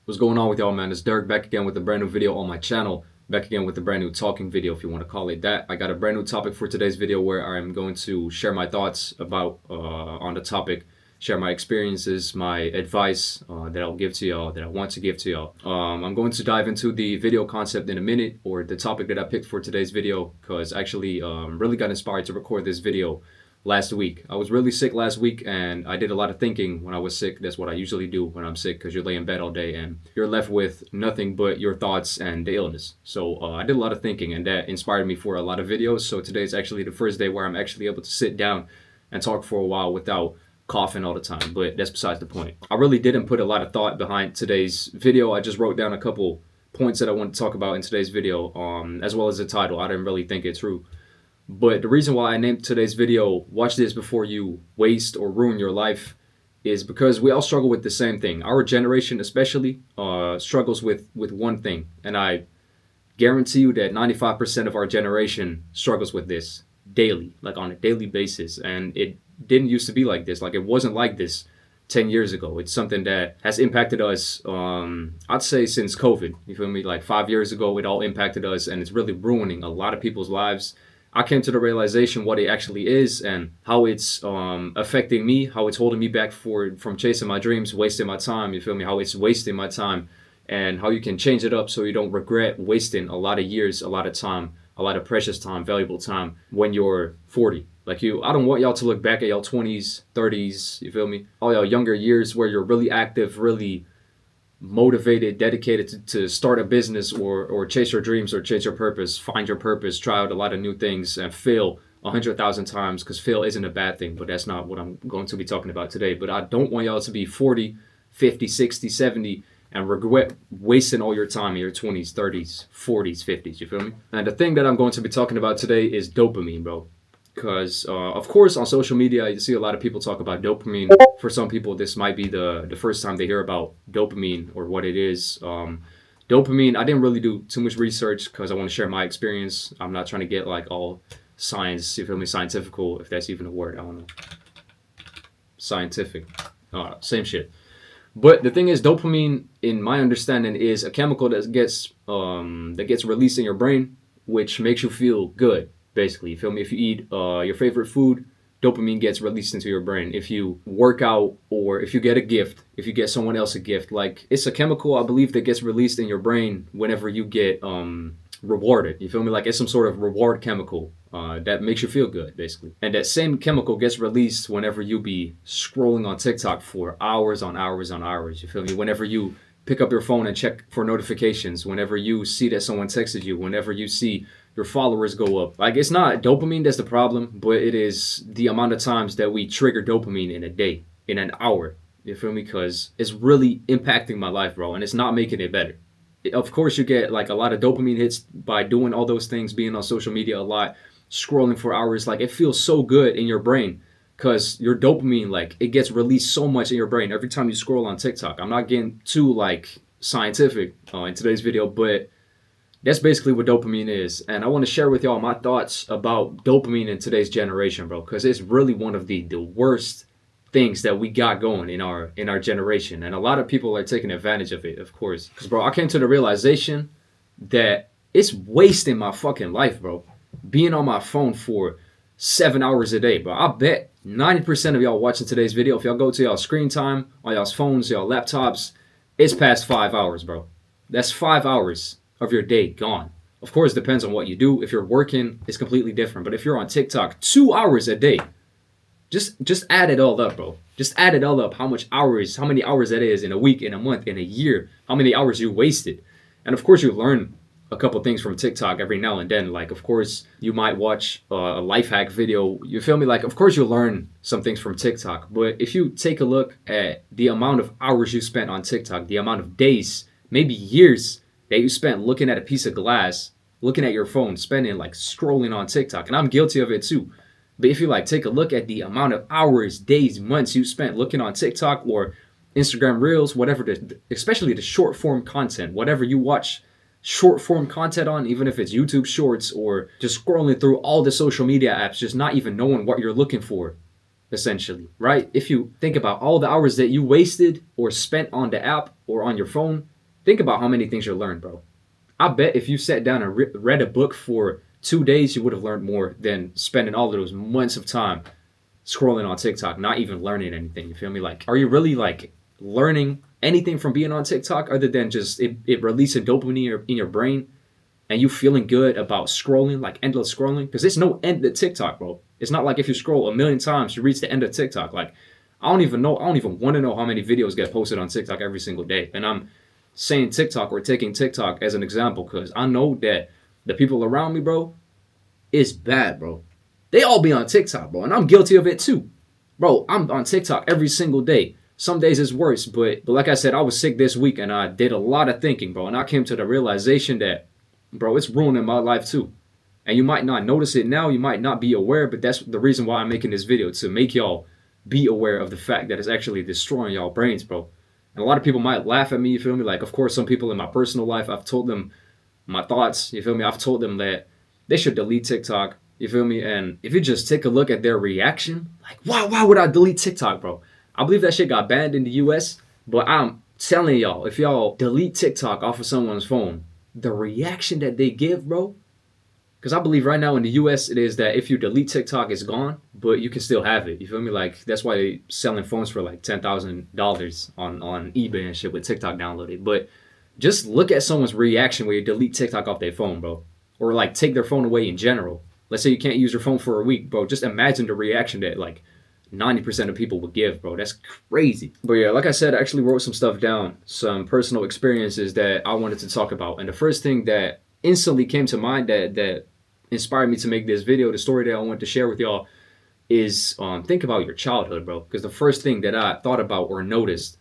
What's going on with y'all, man? It's Derek back again with a brand new video on my channel. Back again with a brand new talking video, if you want to call it that. I got a brand new topic for today's video where I'm going to share my thoughts about on the topic, share my experiences, my advice that I'll give to y'all, that I want to give to y'all. I'm going to dive into the video concept in a minute, or the topic that I picked for today's video, because actually really got inspired to record this video last week. I was really sick last week and I did a lot of thinking when I was sick. That's what I usually do when I'm sick, because you're laying in bed all day and you're left with nothing but your thoughts and the illness. So I did a lot of thinking and that inspired me for a lot of videos. So today's actually the first day where I'm actually able to sit down and talk for a while without coughing all the time, but that's besides the point. I really didn't put a lot of thought behind today's video. I just wrote down a couple points that I want to talk about in today's video, as well as the title. I didn't really think it through. But the reason why I named today's video, "Watch This Before You Waste or Ruin Your Life," is because we all struggle with the same thing. Our generation especially struggles with one thing. And I guarantee you that 95% of our generation struggles with this daily, like on a daily basis. And it didn't used to be like this. Like, it wasn't like this 10 years ago. It's something that has impacted us, I'd say, since COVID. You feel me? Like 5 years ago, it all impacted us, and it's really ruining a lot of people's lives. I came to the realization what it actually is and how it's affecting me, how it's holding me back from chasing my dreams, wasting my time. You feel me? How it's wasting my time, and how you can change it up so you don't regret wasting a lot of years, a lot of time, a lot of precious time, valuable time when you're 40. Like I don't want y'all to look back at y'all 20s, 30s, you feel me? All y'all younger years where you're really active, really motivated, dedicated to start a business or chase your dreams or chase your purpose, find your purpose, try out a lot of new things and fail 100,000 times, because fail isn't a bad thing, but that's not what I'm going to be talking about today. But I don't want y'all to be 40, 50, 60, 70 and regret wasting all your time in your 20s, 30s, 40s, 50s, you feel me? And the thing that I'm going to be talking about today is dopamine, bro. Because of course on social media you see a lot of people talk about dopamine. For some people this might be the first time they hear about dopamine or what it is. Dopamine, I didn't really do too much research because I want to share my experience. I'm not trying to get like all science, you feel me, scientifical, if that's even a word. I don't know. Scientific, same shit. But the thing is, dopamine, in my understanding, is a chemical that gets released in your brain, which makes you feel good. Basically, you feel me? If you eat your favorite food, dopamine gets released into your brain. If you work out, or if you get a gift, if you get someone else a gift, like, it's a chemical, I believe, that gets released in your brain whenever you get rewarded. You feel me? Like, it's some sort of reward chemical that makes you feel good, basically. And that same chemical gets released whenever you be scrolling on TikTok for hours on hours on hours. You feel me? Whenever you pick up your phone and check for notifications, whenever you see that someone texted you, whenever you see your followers go up. Like, it's not dopamine that's the problem, but it is the amount of times that we trigger dopamine in a day, in an hour. You feel me? Because it's really impacting my life, bro, and it's not making it better. Of course, you get like a lot of dopamine hits by doing all those things, being on social media a lot, scrolling for hours. Like, it feels so good in your brain because your dopamine, like, it gets released so much in your brain every time you scroll on TikTok. I'm not getting too like scientific in today's video, but that's basically what dopamine is. And I want to share with y'all my thoughts about dopamine in today's generation, bro, because it's really one of the worst things that we got going in our generation. And a lot of people are taking advantage of it, of course. Because, bro, I came to the realization that it's wasting my fucking life, bro, being on my phone for 7 hours a day, bro. I bet 90% of y'all watching today's video, if y'all go to y'all screen time on y'all's phones, y'all laptops, it's past 5 hours, bro. That's 5 hours of your day gone. Of course, it depends on what you do. If you're working, it's completely different. But if you're on TikTok 2 hours a day, just add it all up, bro. Just add it all up. How many hours that is in a week, in a month, in a year, how many hours you wasted. And of course, you learn a couple things from TikTok every now and then. Like, of course, you might watch a life hack video. You feel me? Like, of course, you'll learn some things from TikTok. But if you take a look at the amount of hours you spent on TikTok, the amount of days, maybe years that you spent looking at a piece of glass, looking at your phone, spending like scrolling on TikTok, and I'm guilty of it too. But if you like take a look at the amount of hours, days, months you spent looking on TikTok or Instagram Reels, whatever, especially the short form content, whatever you watch short form content on, even if it's YouTube Shorts or just scrolling through all the social media apps, just not even knowing what you're looking for, essentially, right? If you think about all the hours that you wasted or spent on the app or on your phone, Think about how many things you learned, bro. I bet if you sat down and read a book for 2 days, you would have learned more than spending all of those months of time scrolling on TikTok, not even learning anything. You feel me? Like, are you really like learning anything from being on TikTok other than just it releasing dopamine in your brain and you feeling good about scrolling, like endless scrolling? Because there's no end to TikTok, bro. It's not like if you scroll a million times, you reach the end of TikTok. Like, I don't even know. I don't even want to know how many videos get posted on TikTok every single day. And I'm saying TikTok or taking TikTok as an example because I know that the people around me, bro, is bad, bro. They all be on TikTok, bro, and I'm guilty of it too. Bro, I'm on TikTok every single day. Some days it's worse, but like I said, I was sick this week and I did a lot of thinking, bro, and I came to the realization that, bro, it's ruining my life too. And you might not notice it now, you might not be aware, but that's the reason why I'm making this video, to make y'all be aware of the fact that it's actually destroying y'all brains, bro. And a lot of people might laugh at me, you feel me? Like, of course, some people in my personal life, I've told them my thoughts, you feel me? I've told them that they should delete TikTok, you feel me? And if you just take a look at their reaction, like, why would I delete TikTok, bro? I believe that shit got banned in the US, but I'm telling y'all, if y'all delete TikTok off of someone's phone, the reaction that they give, bro, because I believe right now in the US it is that if you delete TikTok, it's gone, but you can still have it. You feel me? Like, that's why they selling phones for like $10,000 on eBay and shit with TikTok downloaded. But just look at someone's reaction when you delete TikTok off their phone, bro. Or like take their phone away in general. Let's say you can't use your phone for a week, bro. Just imagine the reaction that like 90% of people would give, bro. That's crazy. But yeah, like I said, I actually wrote some stuff down, some personal experiences that I wanted to talk about. And the first thing that instantly came to mind that inspired me to make this video, the story that I want to share with y'all, is think about your childhood, bro. Because the first thing that I thought about or noticed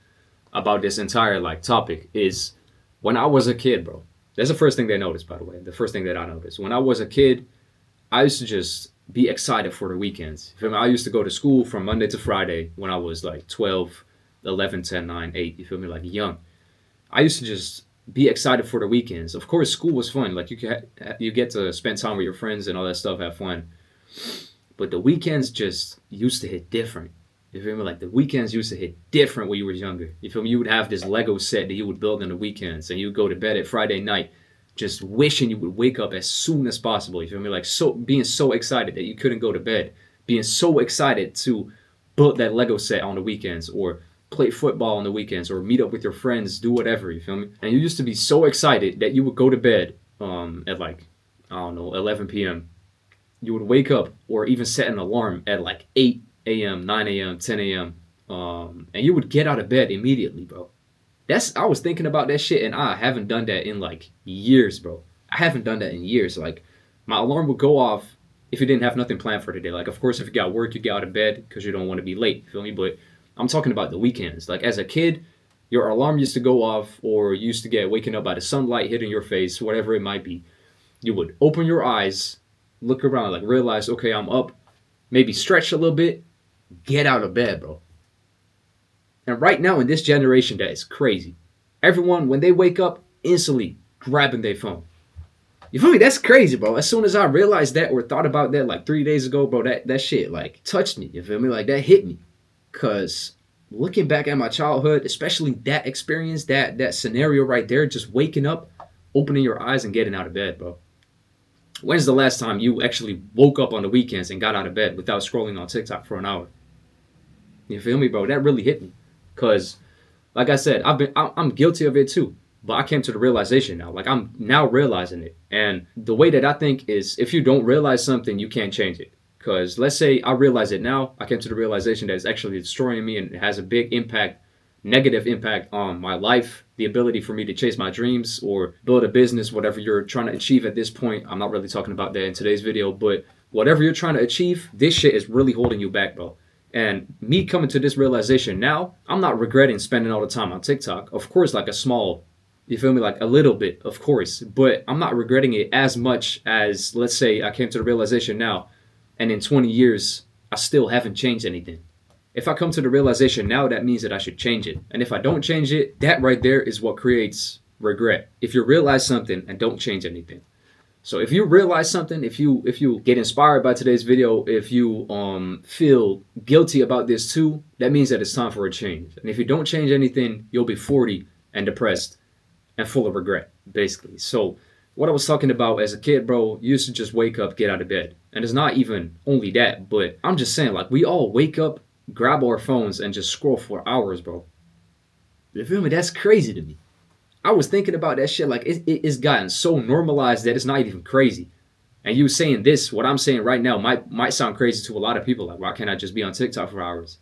about this entire like topic is when I was a kid, bro. That's the first thing they noticed, by the way. The first thing that I noticed. When I was a kid, I used to just be excited for the weekends. You feel me? I used to go to school from Monday to Friday when I was like 12, 11, 10, 9, 8. You feel me? Like young. I used to just be excited for the weekends. Of course, school was fun. Like you get to spend time with your friends and all that stuff, have fun. But the weekends just used to hit different. You feel me? Like the weekends used to hit different when you were younger. You feel me? You would have this Lego set that you would build on the weekends, and you would go to bed at Friday night just wishing you would wake up as soon as possible. You feel me? Like so being so excited that you couldn't go to bed. Being so excited to build that Lego set on the weekends, or play football on the weekends, or meet up with your friends, do whatever, you feel me? And you used to be so excited that you would go to bed at like, I don't know, 11 p.m. You would wake up or even set an alarm at like 8 a.m., 9 a.m., 10 a.m. And you would get out of bed immediately, bro. I was thinking about that shit, and I haven't done that in like years, bro. I haven't done that in years. Like, my alarm would go off if you didn't have nothing planned for the day. Like, of course, if you got work, you get out of bed because you don't want to be late, you feel me? But I'm talking about the weekends. Like, as a kid, your alarm used to go off, or you used to get waken up by the sunlight hitting your face, whatever it might be. You would open your eyes, look around, like realize, okay, I'm up, maybe stretch a little bit, get out of bed, bro. And right now in this generation, that is crazy. Everyone, when they wake up, instantly grabbing their phone. You feel me? That's crazy, bro. As soon as I realized that or thought about that like 3 days ago, bro, that shit like touched me. You feel me? Like that hit me. Cause looking back at my childhood, especially that experience, that scenario right there, just waking up, opening your eyes and getting out of bed, bro. When's the last time you actually woke up on the weekends and got out of bed without scrolling on TikTok for an hour? You feel me, bro? That really hit me. Cause, like I said, I'm guilty of it too. But I came to the realization now. Like, I'm now realizing it. And the way that I think is, if you don't realize something, you can't change it. Because let's say I realize it now, I came to the realization that it's actually destroying me, and it has a big impact, negative impact on my life, the ability for me to chase my dreams or build a business, whatever you're trying to achieve at this point. I'm not really talking about that in today's video, but whatever you're trying to achieve, this shit is really holding you back, bro. And me coming to this realization now, I'm not regretting spending all the time on TikTok. Of course, like a small, you feel me, like a little bit, of course. But I'm not regretting it as much as, let's say, I came to the realization now, and in 20 years, I still haven't changed anything. If I come to the realization now, that means that I should change it. And if I don't change it, that right there is what creates regret. If you realize something and don't change anything. So if you realize something, if you get inspired by today's video, if you feel guilty about this too, that means that it's time for a change. And if you don't change anything, you'll be 40 and depressed and full of regret, basically. So what I was talking about as a kid, bro, you used to just wake up, get out of bed. And it's not even only that, but I'm just saying, like, we all wake up, grab our phones, and just scroll for hours, bro. You feel me? That's crazy to me. I was thinking about that shit, like, it's gotten so normalized that it's not even crazy. And you saying this, what I'm saying right now, might sound crazy to a lot of people. Like, why can't I just be on TikTok for hours?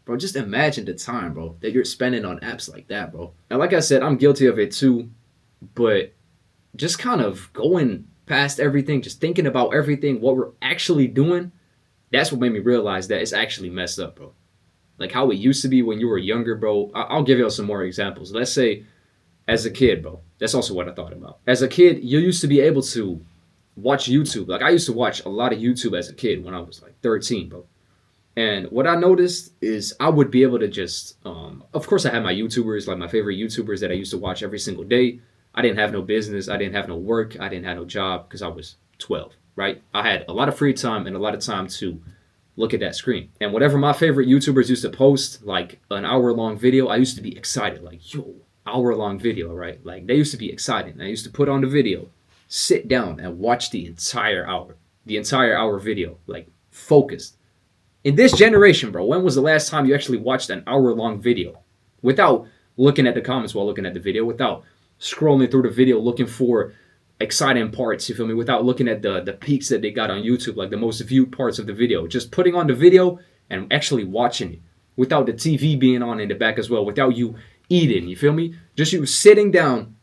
Bro, just imagine the time, bro, that you're spending on apps like that, bro. And like I said, I'm guilty of it too, but just kind of going past everything, just thinking about everything, what we're actually doing, that's what made me realize that it's actually messed up, bro. Like how it used to be when you were younger, bro. I'll give you some more examples. Let's say as a kid, bro. That's also what I thought about. As a kid, you used to be able to watch YouTube. Like I used to watch a lot of YouTube as a kid when I was like 13, bro. And what I noticed is I would be able to just, of course, I had my YouTubers, like my favorite YouTubers that I used to watch every single day. I didn't have no business. I didn't have no work. I didn't have no job because I was 12, right? I had a lot of free time and a lot of time to look at that screen. And whatever my favorite YouTubers used to post, like an hour-long video, I used to be excited. Like, yo, hour-long video, right? Like, they used to be excited. And I used to put on the video, sit down and watch the entire hour video, like, focused. In this generation, bro, when was the last time you actually watched an hour-long video without looking at the comments while looking at the video, without scrolling through the video looking for exciting parts, you feel me, without looking at the peaks that they got on YouTube, like the most viewed parts of the video, just putting on the video and actually watching it without the TV being on in the back as well, without you eating, you feel me, just you sitting down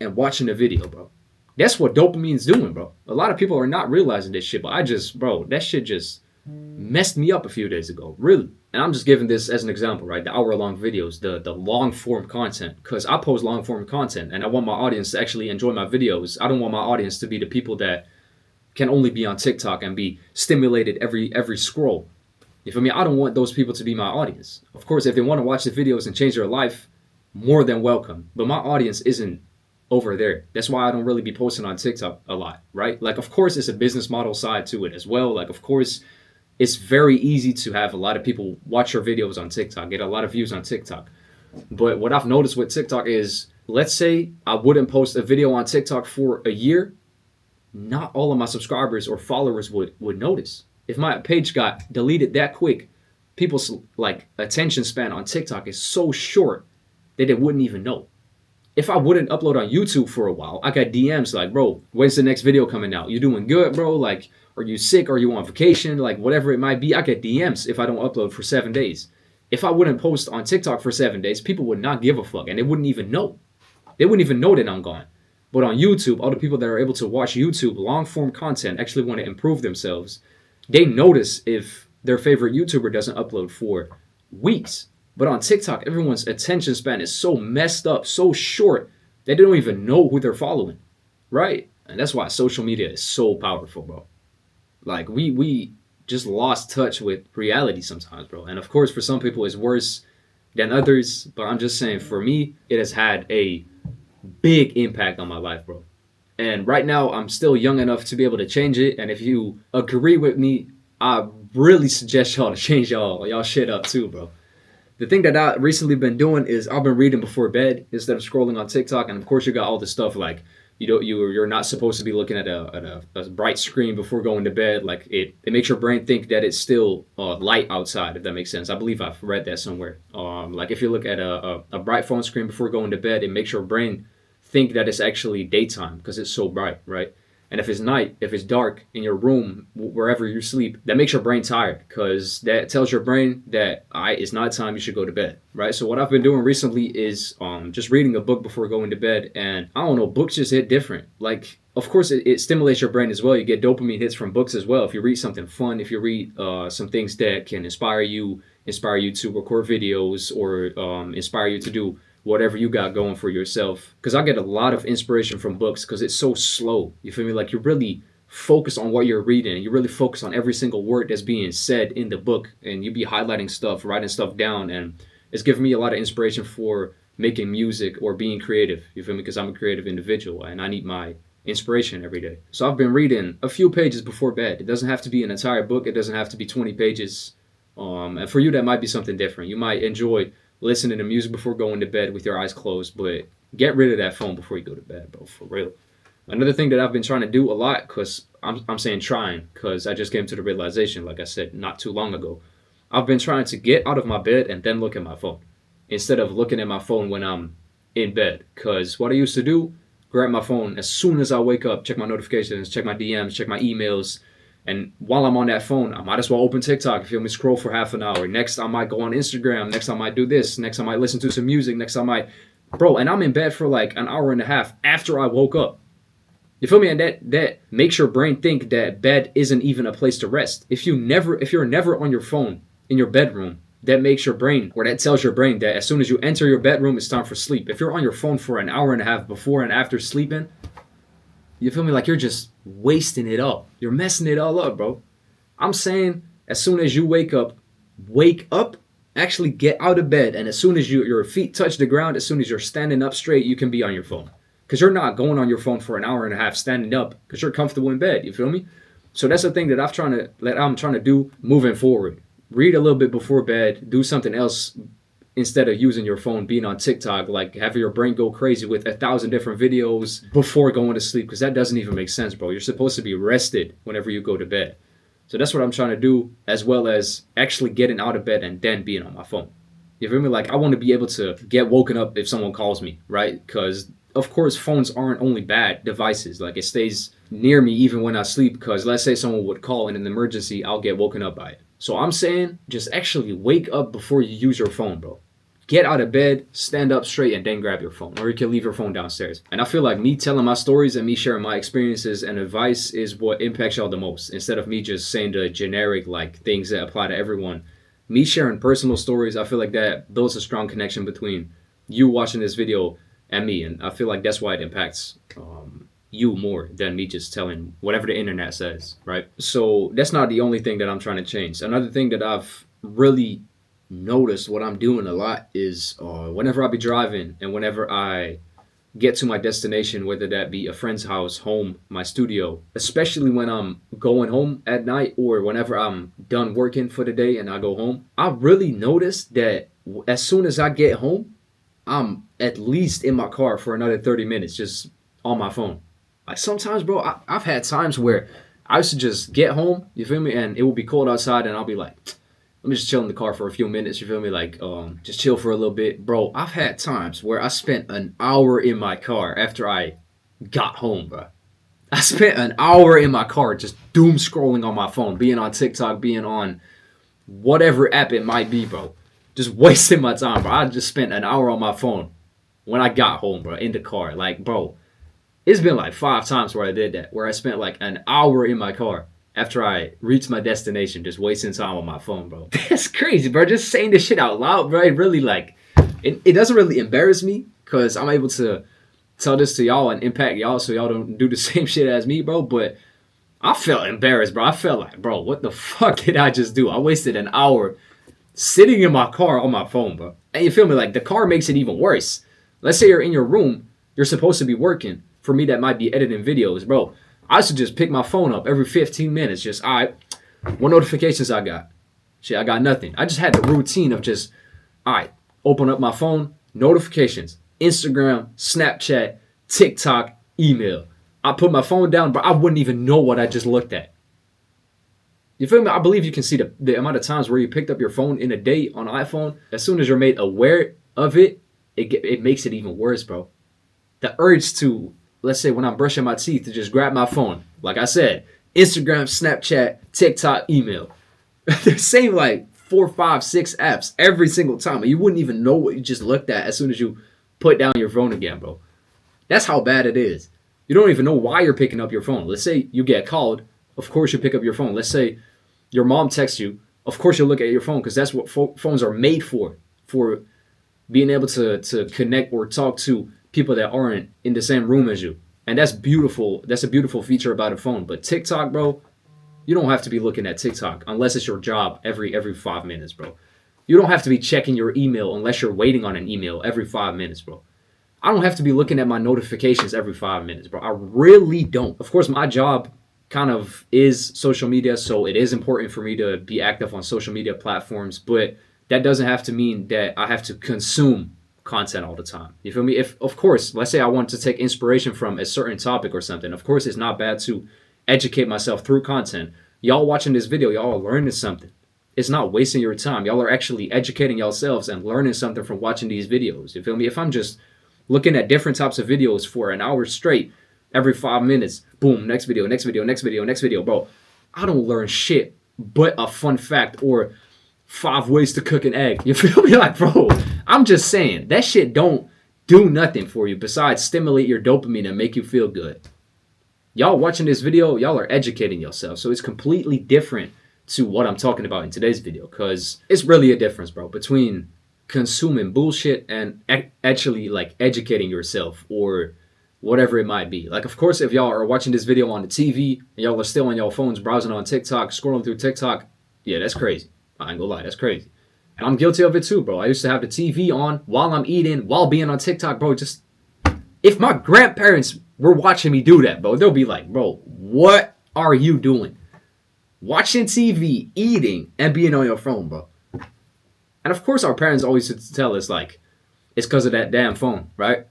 and watching the video, bro. That's what dopamine's doing, bro. A lot of people are not realizing this shit, but bro, that shit just messed me up a few days ago, really. And I'm just giving this as an example, right? The hour-long videos, the long-form content, because I post long-form content, and I want my audience to actually enjoy my videos. I don't want my audience to be the people that can only be on TikTok and be stimulated every scroll. You feel me? I don't want those people to be my audience. Of course, if they want to watch the videos and change their life, more than welcome. But my audience isn't over there. That's why I don't really be posting on TikTok a lot, right? Like, of course, it's a business model side to it as well. Like, of course, it's very easy to have a lot of people watch your videos on TikTok, get a lot of views on TikTok. But what I've noticed with TikTok is, let's say I wouldn't post a video on TikTok for a year, not all of my subscribers or followers would notice. If my page got deleted that quick, people's like attention span on TikTok is so short that they wouldn't even know. If I wouldn't upload on YouTube for a while, I got DMs like, bro, when's the next video coming out? You doing good, bro? Like, are you sick? Are you on vacation? Like, whatever it might be, I get DMs if I don't upload for 7 days. If I wouldn't post on TikTok for 7 days, people would not give a fuck, and they wouldn't even know. They wouldn't even know that I'm gone. But on YouTube, all the people that are able to watch YouTube long-form content actually want to improve themselves. They notice if their favorite YouTuber doesn't upload for weeks. But on TikTok, everyone's attention span is so messed up, so short, that they don't even know who they're following, right? And that's why social media is so powerful, bro. Like, we just lost touch with reality sometimes, bro. And of course, for some people, it's worse than others. But I'm just saying, for me, it has had a big impact on my life, bro. And right now, I'm still young enough to be able to change it. And if you agree with me, I really suggest y'all to change y'all shit up too, bro. The thing that I recently been doing is I've been reading before bed instead of scrolling on TikTok. And of course, you got all the stuff like you're not supposed to be looking at a bright screen before going to bed. Like it makes your brain think that it's still light outside, if that makes sense. I believe I've read that somewhere. Like if you look at a bright phone screen before going to bed, it makes your brain think that it's actually daytime because it's so bright, right? And if it's night, if it's dark in your room, wherever you sleep, that makes your brain tired because that tells your brain that it's not time, you should go to bed, right? So what I've been doing recently is just reading a book before going to bed. And I don't know, books just hit different. Like, of course, it stimulates your brain as well. You get dopamine hits from books as well. If you read something fun, if you read some things that can inspire you to record videos or inspire you to do whatever you got going for yourself. Because I get a lot of inspiration from books because it's so slow. You feel me? Like you really focus on what you're reading. You really focus on every single word that's being said in the book. And you be highlighting stuff, writing stuff down. And it's given me a lot of inspiration for making music or being creative. You feel me? Because I'm a creative individual and I need my inspiration every day. So I've been reading a few pages before bed. It doesn't have to be an entire book. It doesn't have to be 20 pages. And for you, that might be something different. You might enjoy listening to music before going to bed with your eyes closed, but Get rid of that phone before you go to bed, bro. For real. Another thing that I've been trying to do a lot, because I'm saying trying, because I just came to the realization, like I said, not too long ago. I've been trying to get out of my bed and then look at my phone instead of looking at my phone when I'm in bed. Because what I used to do, grab my phone as soon as I wake up, check my notifications, check my DMs, check my emails. And while I'm on that phone, I might as well open TikTok, you feel me, scroll for half an hour. Next, I might go on Instagram. Next, I might do this. Next, I might listen to some music. Next, I might, bro, and I'm in bed for like an hour and a half after I woke up. You feel me? And that makes your brain think that bed isn't even a place to rest. If you're never on your phone in your bedroom, that makes your brain, or that tells your brain that as soon as you enter your bedroom, it's time for sleep. If you're on your phone for an hour and a half before and after sleeping, you feel me? Like you're just wasting it up. You're messing it all up, bro. I'm saying as soon as you wake up, actually get out of bed. And as soon as your feet touch the ground, as soon as you're standing up straight, you can be on your phone. Because you're not going on your phone for an hour and a half standing up because you're comfortable in bed. You feel me? So that's the thing that I'm trying to do moving forward. Read a little bit before bed. Do something else instead of using your phone, being on TikTok, like having your brain go crazy with 1,000 different videos before going to sleep, because that doesn't even make sense, bro. You're supposed to be rested whenever you go to bed. So that's what I'm trying to do, as well as actually getting out of bed and then being on my phone. You feel me? Like I want to be able to get woken up if someone calls me, right? Because of course phones aren't only bad devices. Like it stays near me even when I sleep, because let's say someone would call in an emergency, I'll get woken up by it. So I'm saying just actually wake up before you use your phone, bro. Get out of bed, stand up straight, and then grab your phone. Or you can leave your phone downstairs. And I feel like me telling my stories and me sharing my experiences and advice is what impacts y'all the most. Instead of me just saying the generic like things that apply to everyone. Me sharing personal stories, I feel like that builds a strong connection between you watching this video and me. And I feel like that's why it impacts you more than me just telling whatever the internet says, right? So that's not the only thing that I'm trying to change. Another thing that I've really noticed what I'm doing a lot is whenever I be driving and whenever I get to my destination, whether that be a friend's house, home, my studio, especially when I'm going home at night or whenever I'm done working for the day and I go home, I really notice that as soon as I get home, I'm at least in my car for another 30 minutes just on my phone. Like sometimes, bro, I've had times where I used to just get home, you feel me, and it will be cold outside and I'll be like, let me just chill in the car for a few minutes, you feel me? Like, just chill for a little bit. Bro, I've had times where I spent an hour in my car after I got home, bro. I spent an hour in my car just doom scrolling on my phone, being on TikTok, being on whatever app it might be, bro. Just wasting my time, bro. I just spent an hour on my phone when I got home, bro, in the car. Like, bro, it's been like 5 times where I did that, where I spent like an hour in my car after I reached my destination, just wasting time on my phone, bro. That's crazy, bro. Just saying this shit out loud, bro. It really like, it doesn't really embarrass me because I'm able to tell this to y'all and impact y'all so y'all don't do the same shit as me, bro. But I felt embarrassed, bro. I felt like, bro, what the fuck did I just do? I wasted an hour sitting in my car on my phone, bro. And you feel me? Like the car makes it even worse. Let's say you're in your room, you're supposed to be working. For me, that might be editing videos, bro. I used to just pick my phone up every 15 minutes. Just, all right, what notifications I got? Shit, I got nothing. I just had the routine of just, all right, open up my phone, notifications, Instagram, Snapchat, TikTok, email. I put my phone down, but I wouldn't even know what I just looked at. You feel me? I believe you can see the amount of times where you picked up your phone in a day on iPhone. As soon as you're made aware of it, it makes it even worse, bro. The urge to, let's say when I'm brushing my teeth, to just grab my phone. Like I said, Instagram, Snapchat, TikTok, email. They're saying like 4, 5, 6 apps every single time. And you wouldn't even know what you just looked at as soon as you put down your phone again, bro. That's how bad it is. You don't even know why you're picking up your phone. Let's say you get called. Of course you pick up your phone. Let's say your mom texts you. Of course you'll look at your phone because that's what phones are made for being able to connect or talk to people that aren't in the same room as you. And that's beautiful. That's a beautiful feature about a phone. But TikTok, bro, you don't have to be looking at TikTok unless it's your job every 5 minutes, bro. You don't have to be checking your email unless you're waiting on an email every 5 minutes, bro. I don't have to be looking at my notifications every 5 minutes, bro. I really don't. Of course, my job kind of is social media, so it is important for me to be active on social media platforms, but that doesn't have to mean that I have to consume content all the time. You feel me? If, of course, let's say I want to take inspiration from a certain topic or something, of course, it's not bad to educate myself through content. Y'all watching this video, y'all are learning something. It's not wasting your time. Y'all are actually educating yourselves and learning something from watching these videos. You feel me? If I'm just looking at different types of videos for an hour straight, every 5 minutes, boom, next video, next video, next video, next video, bro, I don't learn shit but a fun fact or 5 ways to cook an egg. You feel me? Like, bro, I'm just saying, that shit don't do nothing for you besides stimulate your dopamine and make you feel good. Y'all watching this video, y'all are educating yourself. So it's completely different to what I'm talking about in today's video, because it's really a difference, bro, between consuming bullshit and actually like educating yourself or whatever it might be. Like, of course, if y'all are watching this video on the TV and y'all are still on your phones browsing on TikTok, scrolling through TikTok, yeah, that's crazy. I ain't gonna lie, that's crazy. And I'm guilty of it too, bro. I used to have the TV on while I'm eating, while being on TikTok, bro. Just, if my grandparents were watching me do that, bro, they'll be like, bro, what are you doing? Watching TV, eating, and being on your phone, bro. And of course, our parents always used to tell us, like, it's because of that damn phone, right?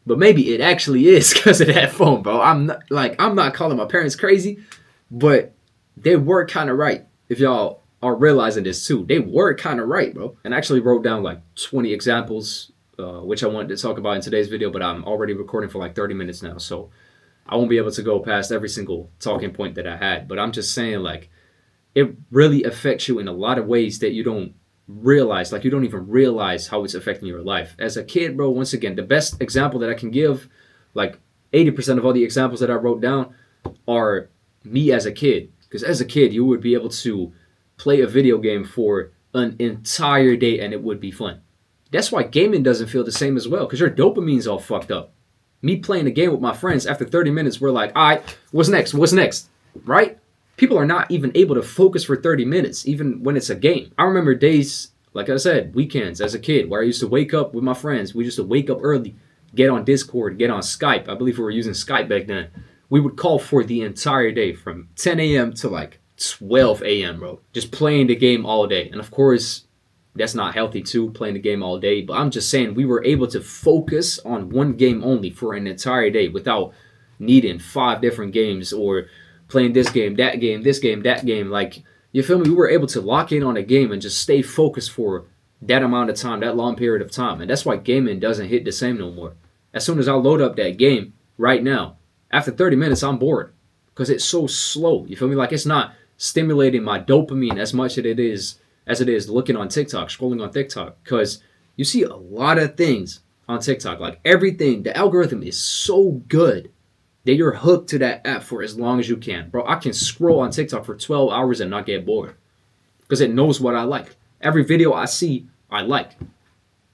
But maybe it actually is because of that phone, bro. I'm not calling my parents crazy, but they were kind of right. If y'all are realizing this too, they were kind of right, bro. And I actually wrote down like 20 examples, which I wanted to talk about in today's video, but I'm already recording for like 30 minutes now, so I won't be able to go past every single talking point that I had. But I'm just saying, like, it really affects you in a lot of ways that you don't realize. Like, you don't even realize how it's affecting your life. As a kid, bro, once again, the best example that I can give, like 80% of all the examples that I wrote down are me as a kid. Because as a kid, you would be able to play a video game for an entire day and it would be fun. That's why gaming doesn't feel the same as well, because your dopamine's all fucked up. Me playing a game with my friends, after 30 minutes, we're like, all right, what's next? What's next? Right? People are not even able to focus for 30 minutes, even when it's a game. I remember days, like I said, weekends as a kid, where I used to wake up with my friends. We used to wake up early, get on Discord, get on Skype. I believe we were using Skype back then. We would call for the entire day from 10 a.m. to like 12 a.m., bro. Just playing the game all day. And of course, that's not healthy too, playing the game all day. But I'm just saying, we were able to focus on one game only for an entire day without needing 5 different games or playing this game, that game, this game, that game. Like, you feel me? We were able to lock in on a game and just stay focused for that amount of time, that long period of time. And that's why gaming doesn't hit the same no more. As soon as I load up that game right now, after 30 minutes, I'm bored because it's so slow. You feel me? Like, it's not stimulating my dopamine as much as it is looking on TikTok, scrolling on TikTok. Because you see a lot of things on TikTok. Like, everything, the algorithm is so good that you're hooked to that app for as long as you can. Bro, I can scroll on TikTok for 12 hours and not get bored because it knows what I like. Every video I see, I like.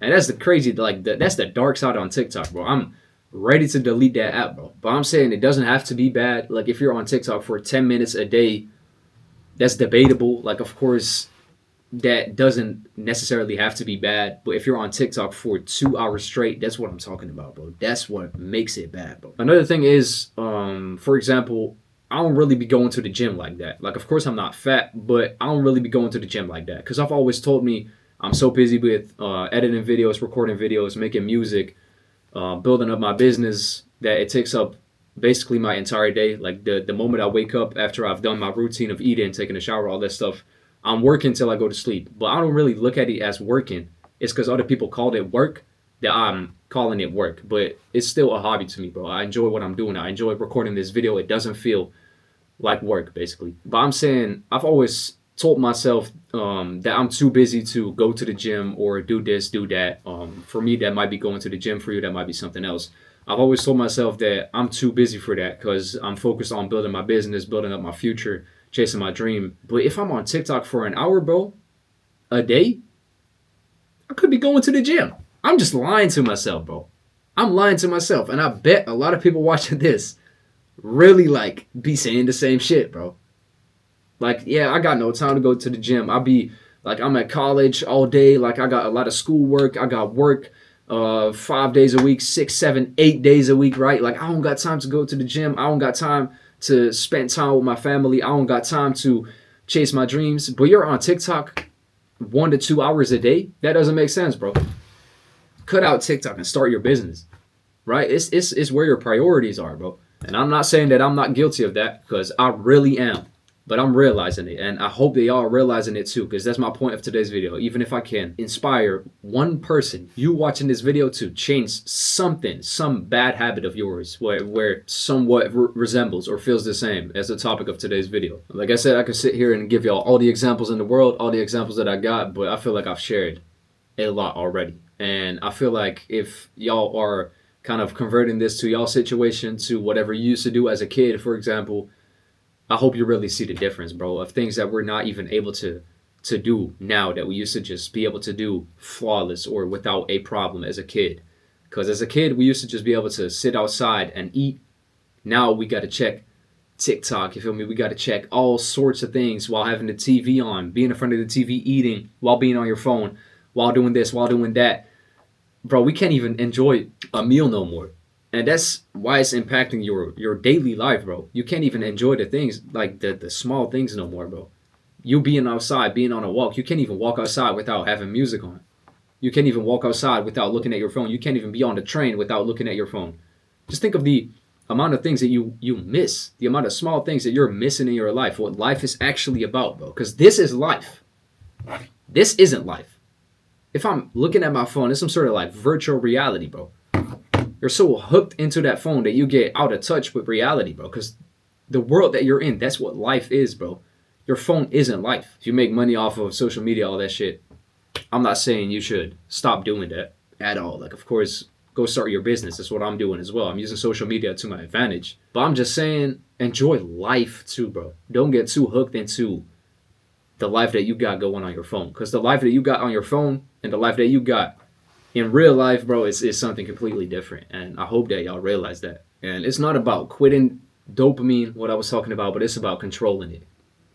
And that's the crazy, like, that's the dark side on TikTok, bro. I'm ready to delete that app, bro. But I'm saying it doesn't have to be bad. Like, if you're on TikTok for 10 minutes a day, that's debatable. Like, of course, that doesn't necessarily have to be bad. But if you're on TikTok for 2 hours straight, that's what I'm talking about, bro. That's what makes it bad, bro. Another thing is, for example, I don't really be going to the gym like that. Like, of course, I'm not fat, but I don't really be going to the gym like that. Because I've always told me I'm so busy with editing videos, recording videos, making music, building up my business, that it takes up basically my entire day. Like, the moment I wake up after I've done my routine of eating, taking a shower, all that stuff, I'm working till I go to sleep. But I don't really look at it as working. It's because other people called it work that I'm calling it work. But it's still a hobby to me, bro. I enjoy what I'm doing. I enjoy recording this video. It doesn't feel like work, basically. But I'm saying, I've always told myself that I'm too busy to go to the gym or do this, do that. For me, that might be going to the gym. For you, that might be something else. I've always told myself that I'm too busy for that because I'm focused on building my business, building up my future, chasing my dream. But if I'm on TikTok for an hour, bro, a day, I could be going to the gym. I'm just lying to myself, bro. I'm lying to myself. And I bet a lot of people watching this really, like, be saying the same shit, bro. Like, yeah, I got no time to go to the gym. I'll be, like, I'm at college all day. Like, I got a lot of schoolwork. I got work 5 days a week, 6, 7, 8 days a week, right? Like, I don't got time to go to the gym. I don't got time to spend time with my family. I don't got time to chase my dreams. But you're on TikTok 1 to 2 hours a day? That doesn't make sense, bro. cut out TikTok and start your business, right? It's where your priorities are, bro. And I'm not saying that I'm not guilty of that, because I really am. But I'm realizing it, and I hope they all are realizing it too, because that's my point of today's video. Even if I can inspire one person, you watching this video, to change something, some bad habit of yours, where somewhat resembles or feels the same as the topic of today's video. Like I said, I could sit here and give y'all all the examples in the world, all the examples that I got, but I feel like I've shared a lot already. And I feel like if y'all are kind of converting this to y'all situation, to whatever you used to do as a kid, for example, I hope you really see the difference, bro, of things that we're not even able to do now that we used to just be able to do flawless or without a problem as a kid. Because as a kid, we used to just be able to sit outside and eat. Now we got to check TikTok, you feel me? We got to check all sorts of things while having the TV on, being in front of the TV, eating, while being on your phone, while doing this, while doing that. Bro, we can't even enjoy a meal no more. And that's why it's impacting your daily life, bro. You can't even enjoy the things, like the small things no more, bro. You being outside, being on a walk, you can't even walk outside without having music on. You can't even walk outside without looking at your phone. You can't even be on the train without looking at your phone. Just think of the amount of things that you miss, the amount of small things that you're missing in your life, what life is actually about, bro. Because this is life. This isn't life. If I'm looking at my phone, it's some sort of like virtual reality, bro. You're so hooked into that phone that you get out of touch with reality, bro. Because the world that you're in, that's what life is, bro. Your phone isn't life. If you make money off of social media, all that shit, I'm not saying you should stop doing that at all. Like, of course, go start your business. That's what I'm doing as well. I'm using social media to my advantage. But I'm just saying, enjoy life too, bro. Don't get too hooked into the life that you got going on your phone. Because the life that you got on your phone and the life that you got in real life, bro, is something completely different. And I hope that y'all realize that. And it's not about quitting dopamine, what I was talking about, but it's about controlling it.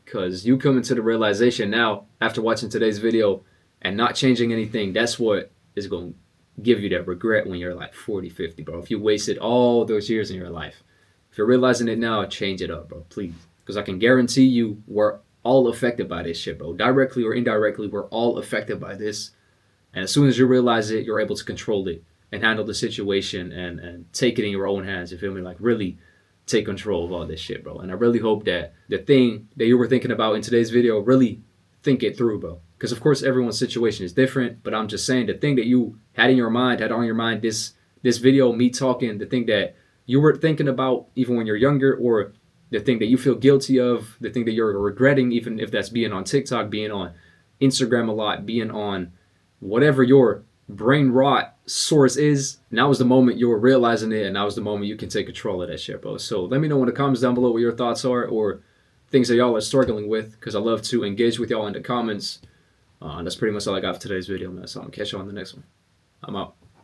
Because you come into the realization now, after watching today's video and not changing anything, that's what is going to give you that regret when you're like 40, 50, bro. If you wasted all those years in your life. If you're realizing it now, change it up, bro, please. Because I can guarantee you we're all affected by this shit, bro. Directly or indirectly, we're all affected by this. And as soon as you realize it, you're able to control it and handle the situation and take it in your own hands. You feel me? Like, really take control of all this shit, bro. And I really hope that the thing that you were thinking about in today's video, really think it through, bro. Because, of course, everyone's situation is different. But I'm just saying, the thing that you had in your mind, had on your mind, this video, me talking, the thing that you were thinking about even when you're younger, or the thing that you feel guilty of, the thing that you're regretting, even if that's being on TikTok, being on Instagram a lot, being on whatever your brain rot source is, now is the moment you're realizing it, and now is the moment you can take control of that shit, bro. So let me know in the comments down below what your thoughts are, or things that y'all are struggling with, because I love to engage with y'all in the comments. And that's pretty much all I got for today's video, man. So I'm gonna catch you on the next one. I'm out.